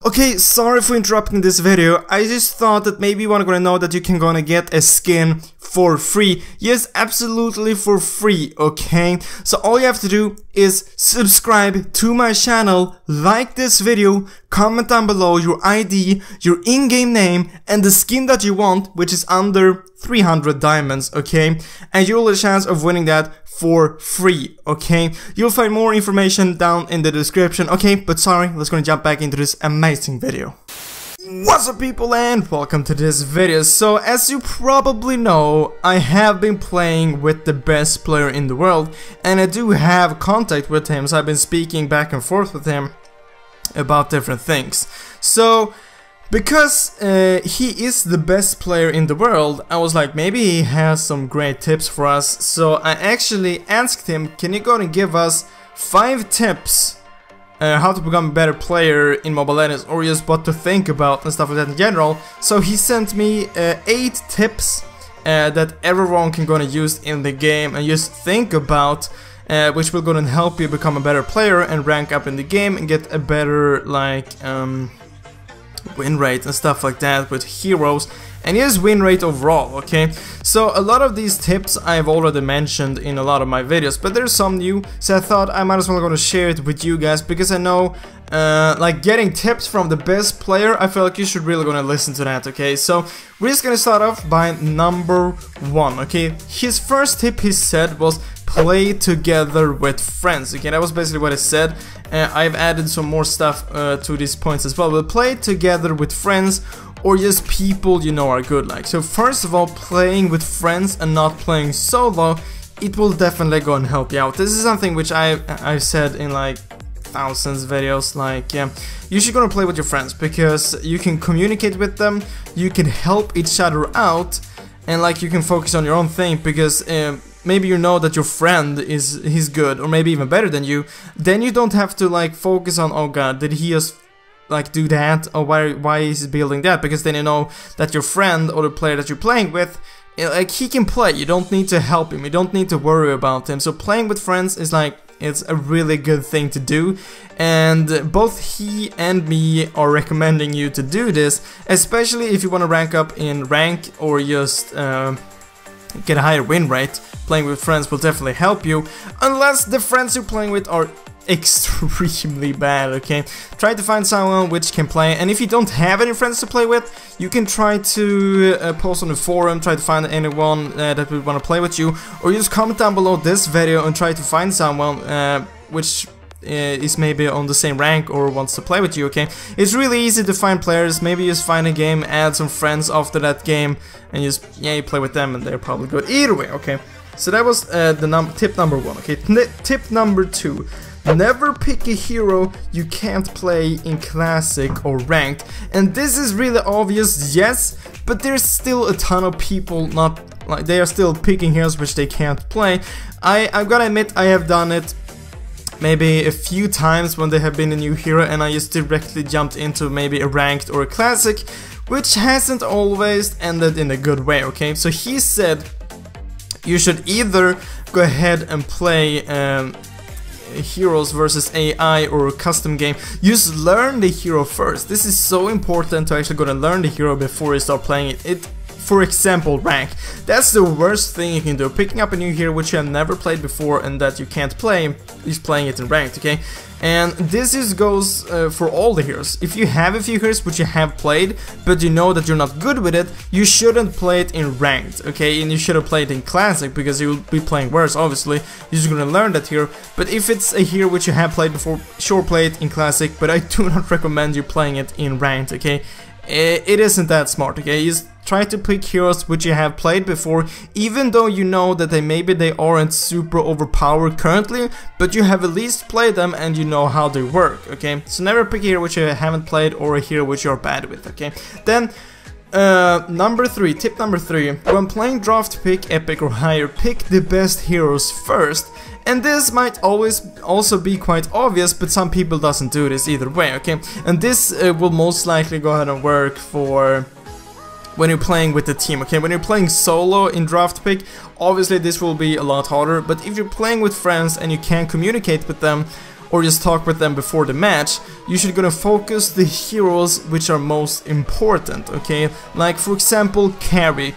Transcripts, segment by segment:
Okay, sorry for interrupting this video. I just thought that maybe you wanna know that you can gonna get a skin for free. Yes, absolutely for free, okay? So all you have to do is subscribe to my channel, like this video, comment down below your ID, your in-game name, and the skin that you want, which is under 300 diamonds, okay? And you'll have a chance of winning that for free, okay? You'll find more information down in the description, okay? But sorry, let's gonna jump back into this amazing video. What's up, people, and welcome to this video. So as you probably know, I have been playing with the best player in the world, and I do have contact with him, so I've been speaking back and forth with him about different things. So because he is the best player in the world, I was like, maybe he has some great tips for us. So I actually asked him, can you go and give us 5 tips how to become a better player in Mobile Legends, or just what to think about and stuff like that in general. So he sent me 8 tips that everyone can gonna use in the game and just think about, which will gonna help you become a better player and rank up in the game and get a better win rate and stuff like that with heroes, and here's win rate overall, okay? So a lot of these tips I've already mentioned in a lot of my videos, but there's some new, so I thought I might as well gonna share it with you guys, because I know like getting tips from the best player, I feel like you should really gonna listen to that, okay? So we're just gonna start off by number 1, okay? His first tip, he said, was play together with friends, okay? That was basically what he said. I've added some more stuff to these points as well, but play together with friends or just people you know are good. Like, so first of all, playing with friends and not playing solo, it will definitely go and help you out. This is something which I've said in like thousands of videos, like, yeah, you should go and play with your friends, because you can communicate with them, you can help each other out, and like you can focus on your own thing, because maybe you know that your friend he's good or maybe even better than you, then you don't have to like focus on, oh god, did he just like do that, or why is he building that, because then you know that your friend or the player that you're playing with, like, he can play, you don't need to help him, you don't need to worry about him. So playing with friends is like, it's a really good thing to do, and both he and me are recommending you to do this, especially if you want to rank up in rank or just get a higher win rate. Playing with friends will definitely help you, unless the friends you're playing with are extremely bad, okay? Try to find someone which can play, and if you don't have any friends to play with, you can try to post on the forum, try to find anyone that would want to play with you, or just comment down below this video and try to find someone which is maybe on the same rank or wants to play with you, okay? It's really easy to find players. Maybe just find a game, add some friends after that game, and just, yeah, you play with them and they're probably good either way, okay? So that was tip number 1, okay? Tip number 2. Never pick a hero you can't play in Classic or Ranked. And this is really obvious, yes, but there's still a ton of people not, like, they are still picking heroes which they can't play. I've gotta admit, I have done it maybe a few times when there have been a new hero and I just directly jumped into maybe a Ranked or a Classic, which hasn't always ended in a good way, okay? So he said you should either go ahead and play heroes versus AI or a custom game. Just learn the hero first. This is so important to actually go and learn the hero before you start playing it. For example, rank. That's the worst thing you can do. Picking up a new hero which you have never played before and that you can't play, is playing it in ranked, okay? And this just goes for all the heroes. If you have a few heroes which you have played, but you know that you're not good with it, you shouldn't play it in ranked, okay? And you should have played it in classic, because you'll be playing worse, obviously. You're just gonna learn that hero. But if it's a hero which you have played before, sure, play it in classic, but I do not recommend you playing it in ranked, okay? It isn't that smart, okay? Just try to pick heroes which you have played before, even though you know that maybe they aren't super overpowered currently, but you have at least played them and you know how they work, okay? So never pick a hero which you haven't played or a hero which you're bad with, okay? Then number 3, tip number 3, when playing draft pick, epic or higher, pick the best heroes first. And this might always also be quite obvious, but some people doesn't do this either way, okay? And this will most likely go ahead and work for when you're playing with the team, okay? When you're playing solo in draft pick, obviously this will be a lot harder, but if you're playing with friends and you can communicate with them, or just talk with them before the match, you should gonna focus the heroes which are most important, okay? Like for example, Carrie.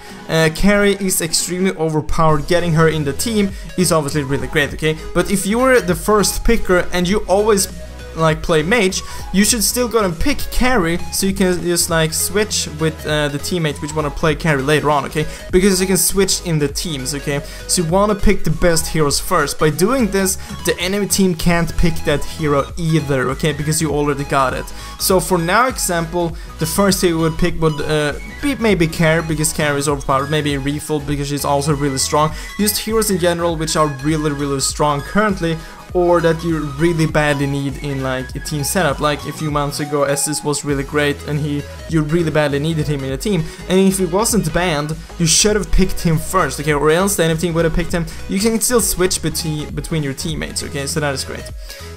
Carrie is extremely overpowered. Getting her in the team is obviously really great, okay? But if you're the first picker and you always like play mage, you should still go and pick Carrie, so you can just like switch with the teammate which want to play Carrie later on, okay? Because you can switch in the teams, okay? So you want to pick the best heroes first. By doing this, the enemy team can't pick that hero either, okay? Because you already got it. So for now example, the first hero you would pick would be maybe Carrie, because Carrie is overpowered, maybe Refill because she's also really strong. Just heroes in general which are really strong currently, or that you really badly need in like a team setup. Like a few months ago, Estus was really great and you really badly needed him in a team, and if he wasn't banned, you should have picked him first, okay? Or else the enemy team would have picked him. You can still switch between your teammates, okay? So that is great.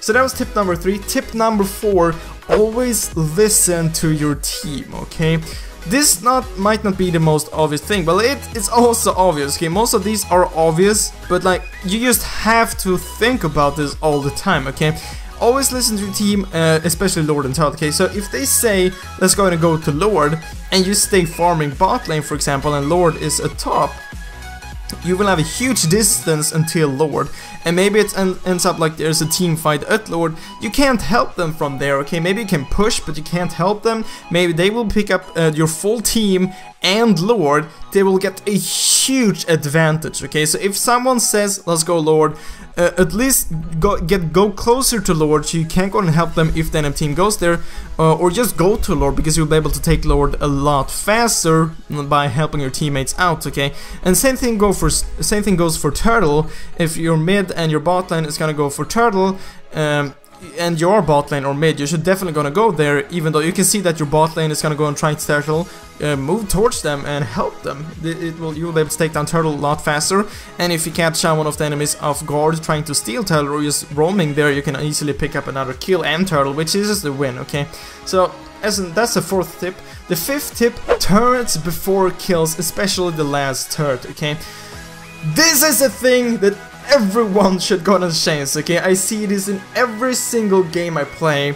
So that was tip number 3. Tip number 4, always listen to your team, okay? This might not be the most obvious thing, but it's also obvious, okay? Most of these are obvious, but like, you just have to think about this all the time, okay? Always listen to your team, especially Lord and Turtle, okay? So if they say, let's go and go to Lord, and you stay farming bot lane, for example, and Lord is a top, you will have a huge distance until Lord, and maybe it ends up like there's a team fight at Lord. You can't help them from there, okay? Maybe you can push, but you can't help them. Maybe they will pick up your full team and Lord. They will get a huge advantage, okay? So if someone says, let's go Lord, at least go closer to Lord, so you can't go and help them if the enemy team goes there, or just go to Lord, because you'll be able to take Lord a lot faster by helping your teammates out, okay? And same thing goes for Turtle. If you're mid and your bot lane is gonna go for Turtle, and your bot lane or mid, you should definitely gonna go there, even though you can see that your bot lane is gonna go and try Turtle, move towards them and help them. You will be able to take down Turtle a lot faster, and if you catch one of the enemies off guard trying to steal Turtle or just roaming there, you can easily pick up another kill and Turtle, which is the win, okay? So that's the 4th tip. The 5th tip, turrets before kills, especially the last turret, okay? This is a thing that everyone should go on a chance, okay? I see this in every single game I play.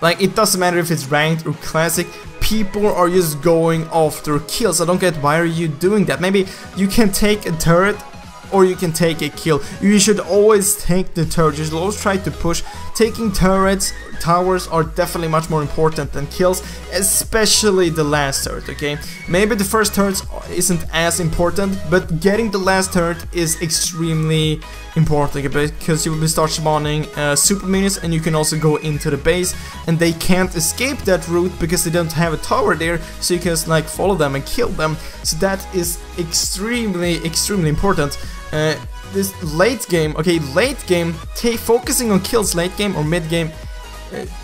Like, it doesn't matter if it's ranked or classic, people are just going after kills. I don't get, why are you doing that? Maybe you can take a turret or you can take a kill. You should always take the turret. You should always try to push. Taking turrets, towers are definitely much more important than kills, especially the last turret, okay? Maybe the first turret isn't as important, but getting the last turret is extremely important, okay? Because you will start spawning super minions, and you can also go into the base, and they can't escape that route because they don't have a tower there, so you can just like follow them and kill them. So that is extremely important. This late game, okay, late game, focusing on kills late game or mid game,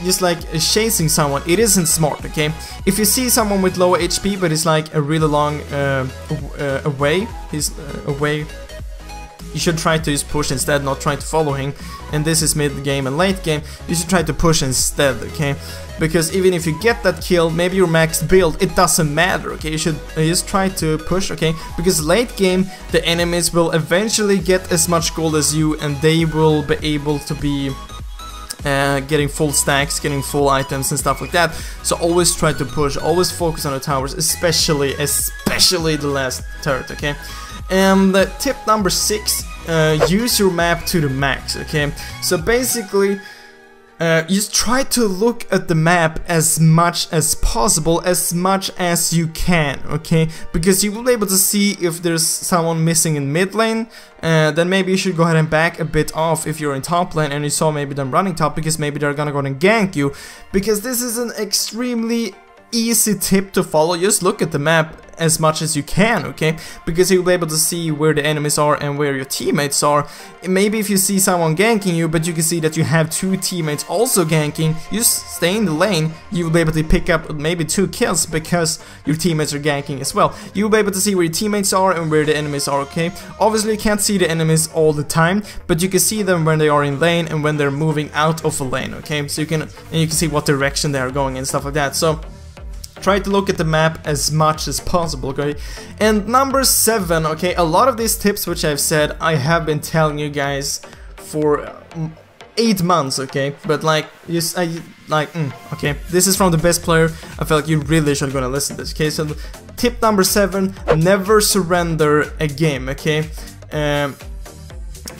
just like chasing someone, it isn't smart, okay? If you see someone with low HP but it's like a really long away, you should try to just push instead, not try to follow him. And this is mid game and late game, you should try to push instead, okay? Because even if you get that kill, maybe your max build, it doesn't matter, okay? You should just try to push, okay? Because late game, the enemies will eventually get as much gold as you, and they will be able to be getting full stacks, getting full items and stuff like that. So always try to push, always focus on the towers, especially the last turret, okay? And tip number 6, use your map to the max, okay? So basically, just try to look at the map as much as possible, as much as you can, okay? Because you will be able to see if there's someone missing in mid lane, then maybe you should go ahead and back a bit off if you're in top lane and you saw maybe them running top, because maybe they're gonna go and gank you. Because this is an extremely easy tip to follow. Just look at the map as much as you can, okay? Because you'll be able to see where the enemies are and where your teammates are. Maybe if you see someone ganking you, but you can see that you have 2 teammates also ganking, you just stay in the lane, you will be able to pick up maybe 2 kills because your teammates are ganking as well. You'll be able to see where your teammates are and where the enemies are, okay? Obviously you can't see the enemies all the time, but you can see them when they are in lane and when they're moving out of a lane, okay? So you can see what direction they are going and stuff like that. So try to look at the map as much as possible, okay? And number 7, okay, a lot of these tips which I've said, I have been telling you guys for 8 months, okay? But like, okay, this is from the best player. I feel like you really should gonna listen to this, okay? So tip number 7, never surrender a game, okay?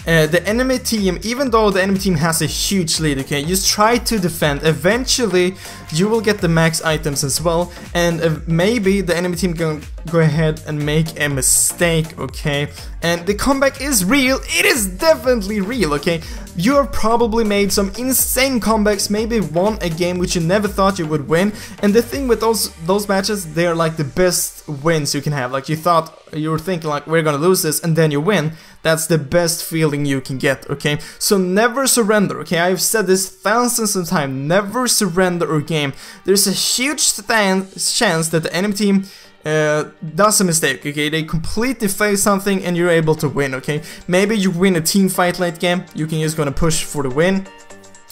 The enemy team, even though the enemy team has a huge lead, okay, just try to defend. Eventually, you will get the max items as well, and maybe the enemy team can go ahead and make a mistake, okay? And the comeback is real. It is definitely real, okay? You have probably made some insane comebacks, maybe won a game which you never thought you would win. And the thing with those matches, they're like the best wins you can have. Like you were thinking like, we're gonna lose this, and then you win. That's the best feeling you can get, okay? So never surrender, okay? I've said this thousands of times. Never surrender a game. There's a huge chance that the enemy team does a mistake, okay? They completely fail something and you're able to win, okay? Maybe you win a team fight late game, you can just gonna push for the win.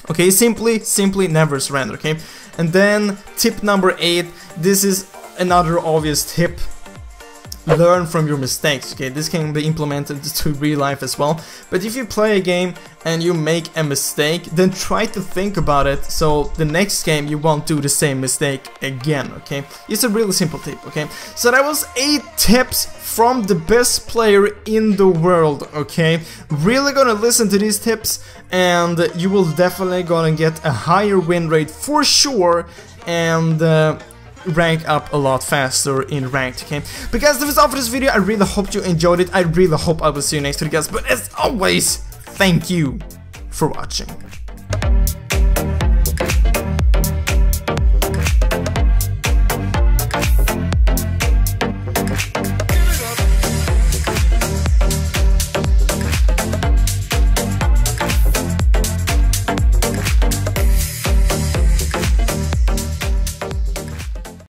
Okay, simply never surrender, okay? And then tip number 8, this is another obvious tip. Learn from your mistakes, okay? This can be implemented to real life as well. But if you play a game and you make a mistake, then try to think about it so the next game you won't do the same mistake again, okay? It's a really simple tip, okay? So that was 8 tips from the best player in the world, okay? Really gonna listen to these tips and you will definitely gonna get a higher win rate for sure, and rank up a lot faster in ranked, okay? But guys, that was all for this video. I really hope you enjoyed it. I really hope I will see you next video, guys. But as always, thank you for watching.